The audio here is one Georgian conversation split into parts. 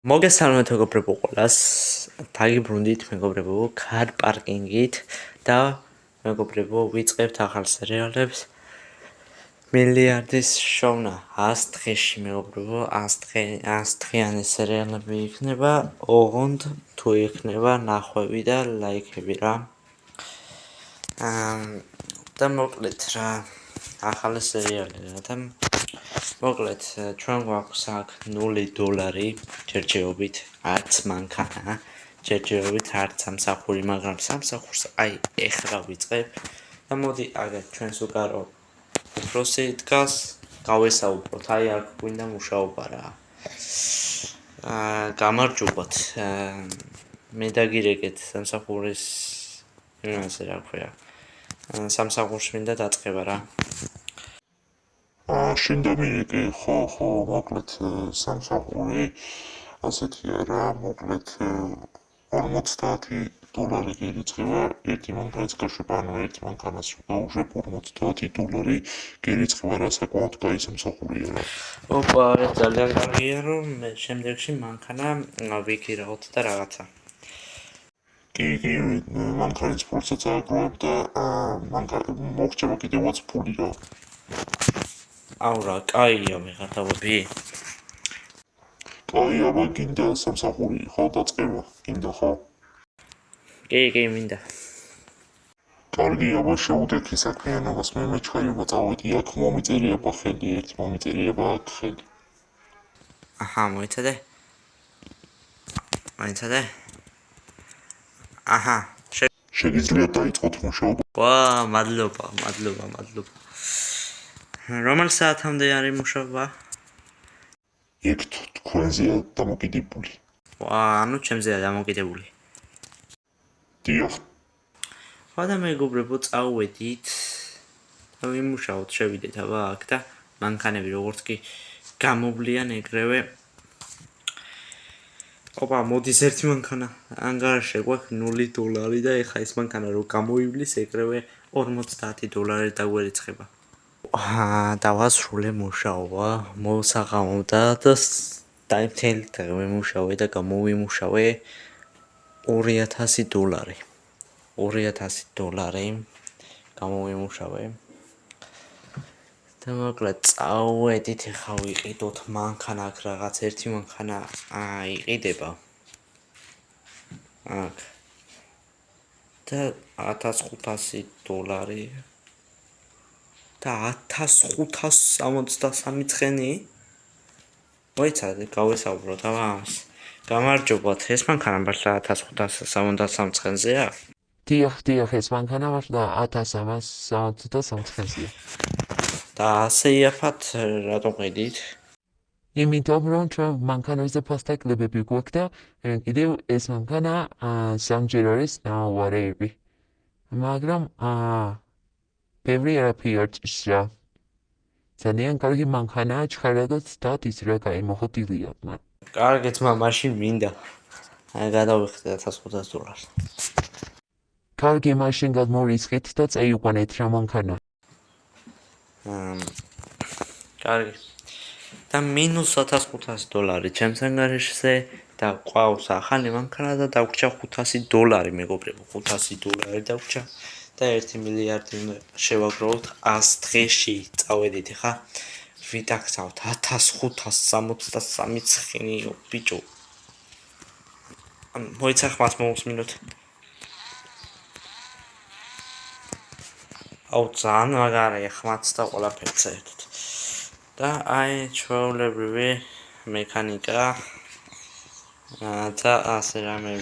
მოგესალმებით მეგობრებო ყველას, დაგიბრუნდით მეგობრებო car parking-ით და მეგობრებო ვიწყებთ ახალ სერიალებს. მილიარდის შოვნა 100 დღეში მეგობრებო, 100 დღიანი სერიალები იქნება, ოღონდ თუ იქნება ნახვევი და ლაიქები რა. და მოკლედ რა, ახალი სერიალი რა და მოკლედ ჩვენ გვაქვს აქ $0 ჯერჯერობით, არც მანქანა, ჯერჯერობით არც სამსახური, მაგრამ სამსახურს აი ეხლა ვიწყებ და მოდი აგერ ჩვენს უკარო უფროსი დგას, გავესაუბროთ, აი აქ გვინდა მუშაობა რა. გამარჯობათ. მე დაგირეკეთ სამსახურის იმაზე რა ქვია. სამსახურს მინდა დაწყება რა. შენ დამირეკე, ხო, მოკლედ სამსახური ასეთია რა, მოკლედ $50 გერიცხება ერთი მანქანის გაშვება, ანუ ერთ მანქანას გავუშვებ $50 გერიცხება რა, საკმაოდ კაი სამსახურია რა. ოპა, ძალიან კარგია რომ მე შემდეგში მანქანა ვიქირავთ და რაღაცა. კი, მანქანის ფულსაც ააგროვებ და მოგჭება კიდევაც ფული რა. აუ რა, კაია ვიღათავები? კაი, აბა გინდა სამსახური, ხო, დაწყება, გინდა ხო? კი, მინდა. კარგი, აბა შეუდექი საქმიანობას, მე მეჩხარება წავედი, აქ მომიწერება ხელი, ერთ მომიწერება აქ ხელი. აჰა, მოიცადე? აჰა, შეგიძლიათ დაიწყოთ მუშაობა. ვა, მადლობა. რომელ საათამდე არის მუშაობა? იქ თქვენზეა დამოკიდებული. ვა, ანუ ჩემზეა დამოკიდებული. დიახ. ხო და მეგობრებო, წავედით და ვიმუშაოთ, შევიდეთ აბა აქ და მანქანები როგორც კი გამოვლიან ეგრევე. ოპა, მოდის ერთი მანქანა, ანგარაში გვაქვს $0 და ეხა ეს მანქანა რო გამოივლის, ეგრევე $50 დაგვერიცხება. დავასრულე მუშაობა, მოსაღამო და მთელი დღე ვიმუშავე და გამოვიმუშავე $2000. $2000 გამოვიმუშავე. და მოკლედ წავედით, ეხა ვიყიდოთ მანქანა აქ რაღაც ერთი მანქანა იყიდება. აქ. და $1500 და 1563 ცხენი. მოიცადე, გავესაუბროთ ამას. გამარჯობათ, ეს მანქანა მართლა 1563 ცხენზეა? დიახ, ეს მანქანა მართლა 1363 ცხენზეა. და ასე იაფად რატომ ყიდით? იმიტომ რომ ჩვენ მანქანებზე ფასტაკლებები გვაქვს და კიდევ ეს მანქანა სამჯერ არის ნაუარიები. მაგრამ ბევრი არაფერი არ ჭირს რა. ძალიან კარგი მანქანაა, ჩხარადაც დადის რა, მოხდილია. კარგით, მაშინ მინდა. გადავიხდე $1500. კარგი, მაშინ გადმორიცხეთ და წაიყვანეთ რა მანქანა. კარგი. და $-1500 ჩემს ანგარიშზე და ყავს ახალი მანქანა და დაგვრჩა $500 მეგობრებო, $500 დაგვრჩა და 1 მილიარდი შევაგროვოთ 100 დღეში. წავედით ხა? ვიტაქსავთ 1563 ცხენი ბიჭო. მოიცა ხმას მოусმინოთ. აუ ძალიან მაგარია ხმაც და ყველაფერი საერთოდ. და აი ჩვეულებრივი მექანიკა და ასე რამე.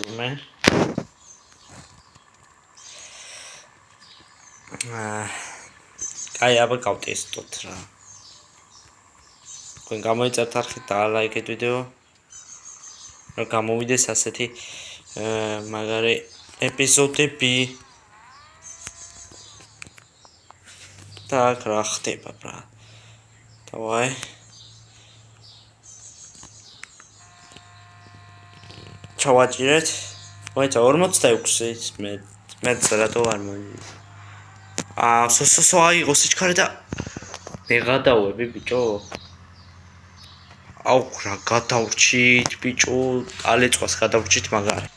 აი აბა გავტესტოთ რა. თქვენ გამოიწერთ არხი და ლაიქეთ ვიდეო. რომ გამოვიდეს ასეთი მაგარი ეპიზოდები. და რა ხდება ბრა. დავაი. ჩავაჭირეთ. მოიცა 46-ის მე რატო არ მოიწყე. აიღო სიჩქარე და მე გადავები ბიჭო. აუ რა გადავრჩით ბიჭო, ალეწვას გადავრჩით მაგარი.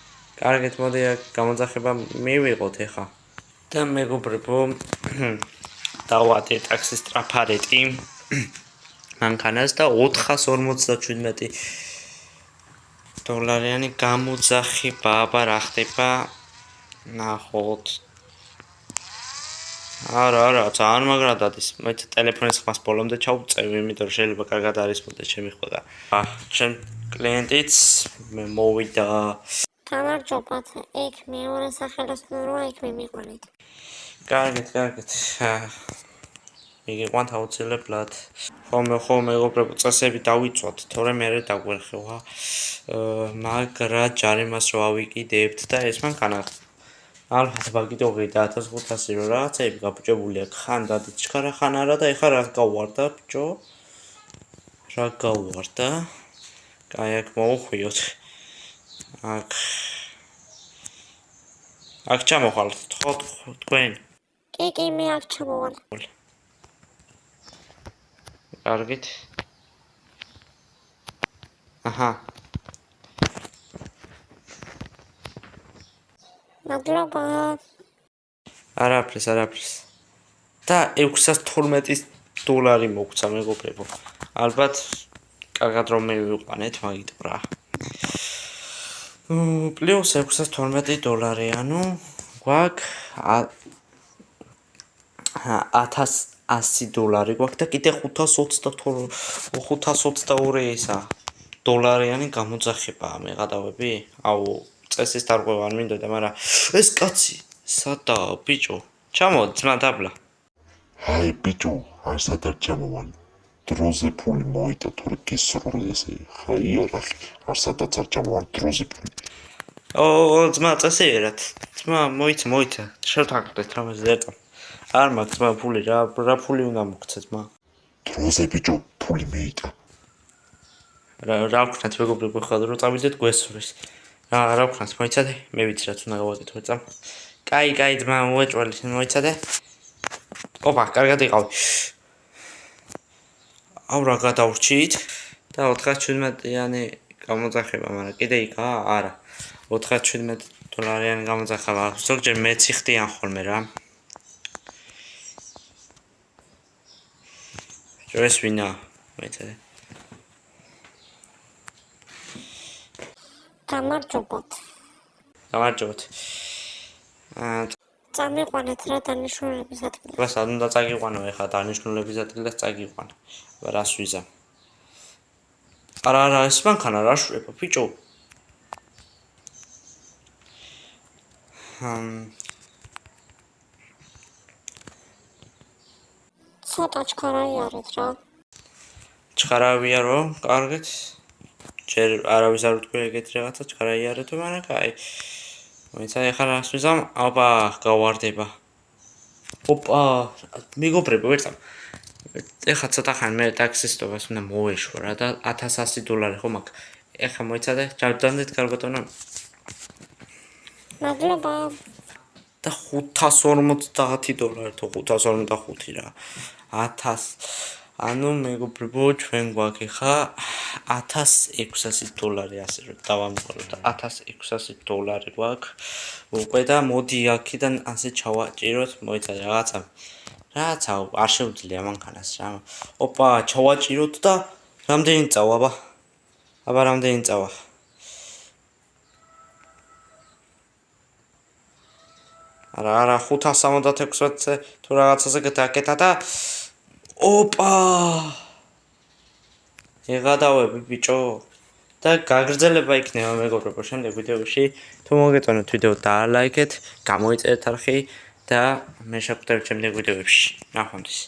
კარგით, მოდი აქ გამოძახება მივიღოთ ეხა. და მეგობრებო, დავატე ტაქსის ტრაფარეტი მანქანას და 457 დოლარიანი გამოძახება, აბა რა ხდება? ნახოთ. არა, ძალიან მაგრად არის. მოიცა ტელეფონის ხმას ბოლომდე ჩავწევი, იმიტომ რომ შეიძლება კარგად არის მოდე ჩემი ხვდა. ჩემ კლიენტიც მოვიდა. გამარჯობათ, იქ მეორე სახელოსნოა, იქ მიმიყვანეთ. კარგით. მიგიყვანთ აუცილებლად. ხო მეგობრებო, წესები დავიცვათ, თორემ მე დაგვერხევა. მაგრა ჯარიმას რო ავიკიდებთ და ეს მანქანა ალბათ ბაგიდოღი და 1500 რო რაღაცები გაბუჭებული აქვს. ხან დადით ჩქარა, ხან არა და ეხა რა გავვარდა, ბიჭო? რა გავვარდა? კაი, აქ მოვხვიოთ. აქ ჩამოხვალთ, ხო თქვენ? კი, მე აქ ჩამოვალ. კარგით. აჰა. მადლობა. არაფრის. და 612 დოლარი მოგცა მეგობრებო. ალბათ კარგად რომ მივიყვანეთ მაგით რა. პლუს 612 დოლარი, ანუ გვაქვს 1100 დოლარი გვაქვს და კიდე 522 ისა დოლარიანი გამოძახებაა მეღადავები. აუ, წესის დარღვევა არ მინდოდა, მაგრამ ეს კაცი სადაა, ბიჭო? ჩამოდი, ძმა დაბლა. აი ბიჭო, არ სადარ ჩამოვალი. დროზე ფული მოიტა, თორე გისრული ესე. ხაი არა, არ სადაც არ ჩამოვალი დროზე ფული. ძმა წესიერად. ძმა მოიცა. შევთანხმდეთ რამეს ზერტა. არ მაქვს ძმა ფული, რა ფული უნდა მოგცე ძმა? დროზე ბიჭო, ფული მეიტა. რა ვქნათ მეგობრებო, ხალხო რომ წავიდეთ გვესურვის. რა ვქნათ, მოიცადე? მე ვიცი რაც უნდა გავაკეთო წამ. კაი, ძმა უეჭველი, მოიცადე? ოპა, კარგად იყავი. აუ რა გადავრჩით და 417-იანი გამოძახება, მაგრამ კიდე იქაა? არა. 417 დოლარიანი გამოძახება. ზოგჯერ მეც იხდიან ხოლმე რა. ეს ვინა? მოიცადე? გამარჯობათ. წამიყვანეთ რა დანიშნულების ადგილას. რა სად უნდა წაგიყვანო ეხა დანიშნულების ადგილას წაგიყვანე. რას ვიზამ? არა, ეს მანქანა რა შვება, ბიჭო? ცოტა ჩქარაიარეთ რა. ჩქარავია რო, კარგით. ჯერ არავის არ უთქვია ეგეთ რაღაცა ჩქარაიარეთო, მაგრამ კაი. მოიცა ეხა რას ვიზამ? აბა, გავარდება. ოპა, მეგობრებო, ვერცამ. ეხა ცოტა ხანი მე ტაქსისტობას უნდა მოვეშვა რა და 1100 დოლარი ხო მაქვს. ეხა მოიცადე, ჩავდანდეთ კარგოტონო. მადლობა. და 550 დოლარი თუ 555 რა. 1000. ანუ მეგობრებო, ჩვენ გვაქვს ეხა 1600 დოლარი ასე რომ დავამყაროთ და 1600 დოლარი გვაქვს. უკვე და მოდი აქედან ასე ჩავაჭიროთ, მოიცადე რაღაცა არ შეუძლია მანქანას რა. ოპა, ჩავაჭიროთ და რამდენი წავა, აბა რამდენი წავა? არა 576-ზე თუ რაღაცაზე გაკეთა და ოპა! იღადავები ბიჭო. და გაგრძელება იქნება მეგობრებო შემდეგ ვიდეოში. თუ მოგეწონათ ვიდეო დაალაიქეთ, გამოიწერეთ არხი და მე შევხვდებით შემდეგ ვიდეოებში. ნახვამდის.